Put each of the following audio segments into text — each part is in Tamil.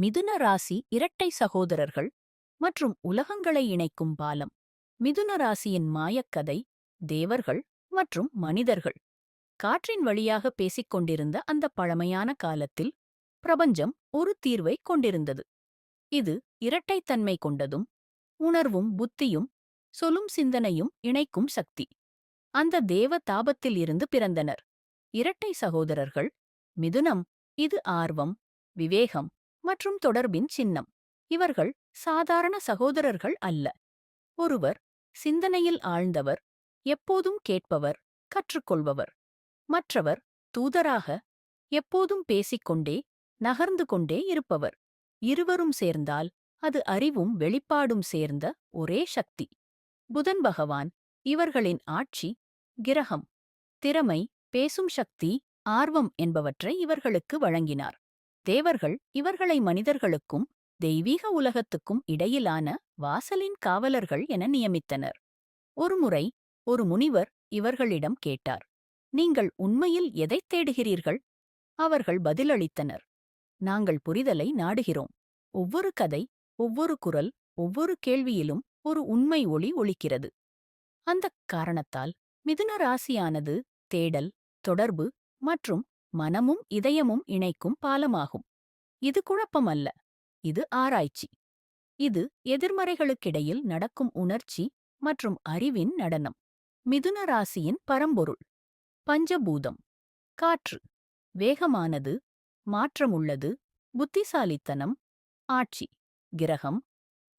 மிதுன ராசி இரட்டை சகோதரர்கள் மற்றும் உலகங்களை இணைக்கும் பாலம். மிதுன ராசியின் மாயக்கதை. தேவர்கள் மற்றும் மனிதர்கள் காற்றின் வழியாக பேசிக் கொண்டிருந்த அந்த பழமையான காலத்தில் பிரபஞ்சம் ஒரு தீர்வை கொண்டிருந்தது. இது இரட்டைத்தன்மை கொண்டதும், உணர்வும் புத்தியும் சொலும் சிந்தனையும் இணைக்கும் சக்தி. அந்த தேவ தாபத்தில் இருந்து பிறந்தனர் இரட்டை சகோதரர்கள். மிதுனம், இது ஆர்வம், விவேகம் மற்றும் தொடர்பின் சின்னம். இவர்கள் சாதாரண சகோதரர்கள் அல்ல. ஒருவர் சிந்தனையில் ஆழ்ந்தவர், எப்போதும் கேட்பவர், கற்றுக்கொள்பவர். மற்றவர் தூதராக, எப்போதும் பேசிக்கொண்டே நகர்ந்து கொண்டே இருப்பவர். இருவரும் சேர்ந்தால் அது அறிவும் வெளிப்பாடும் சேர்ந்த ஒரே சக்தி. புதன் பகவான் இவர்களின் ஆட்சி கிரகம். திறமை, பேசும் சக்தி, ஆர்வம் என்பவற்றை இவர்களுக்கு வழங்கினார். தேவர்கள் இவர்களை மனிதர்களுக்கும் தெய்வீக உலகத்துக்கும் இடையிலான வாசலின் காவலர்கள் என நியமித்தனர். ஒருமுறை ஒரு முனிவர் இவர்களிடம் கேட்டார், நீங்கள் உண்மையில் எதைத் தேடுகிறீர்கள்? அவர்கள் பதிலளித்தனர், நாங்கள் புரிதலை நாடுகிறோம். ஒவ்வொரு கதை, ஒவ்வொரு குரல், ஒவ்வொரு கேள்வியிலும் ஒரு உண்மை ஒளி ஒலிக்கிறது. அந்தக் காரணத்தால் மிதுன ராசியானது தேடல், தொடர்பு மற்றும் மனமும் இதயமும் இணைக்கும் பாலமாகும். இது குழப்பமல்ல, இது ஆராய்ச்சி. இது எதிர்மறைகளுக்கிடையில் நடக்கும் உணர்ச்சி மற்றும் அறிவின் நடனம். மிதுன ராசியின் பரம்பொருள். பஞ்சபூதம். காற்று. வேகமானது, மாற்றமுள்ளது, புத்திசாலித்தனம். ஆட்சி கிரகம்.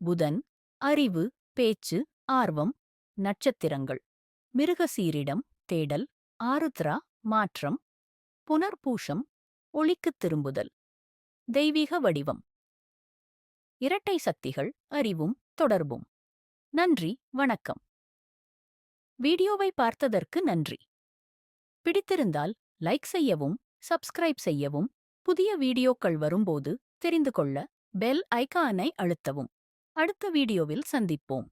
புதன். அறிவு, பேச்சு, ஆர்வம். நட்சத்திரங்கள். மிருகசீரிடம், தேடல். ஆருத்ரா, மாற்றம். புனர்பூஷம், ஒளிக்குத் திரும்புதல். தெய்வீக வடிவம். இரட்டை சக்திகள், அறிவும் தொடர்பும். நன்றி, வணக்கம். வீடியோவை பார்த்ததற்கு நன்றி. பிடித்திருந்தால் லைக் செய்யவும், சப்ஸ்கிரைப் செய்யவும், புதிய வீடியோக்கள் வரும்போது தெரிந்து கொள்ள பெல் ஐகானை அழுத்தவும். அடுத்த வீடியோவில் சந்திப்போம்.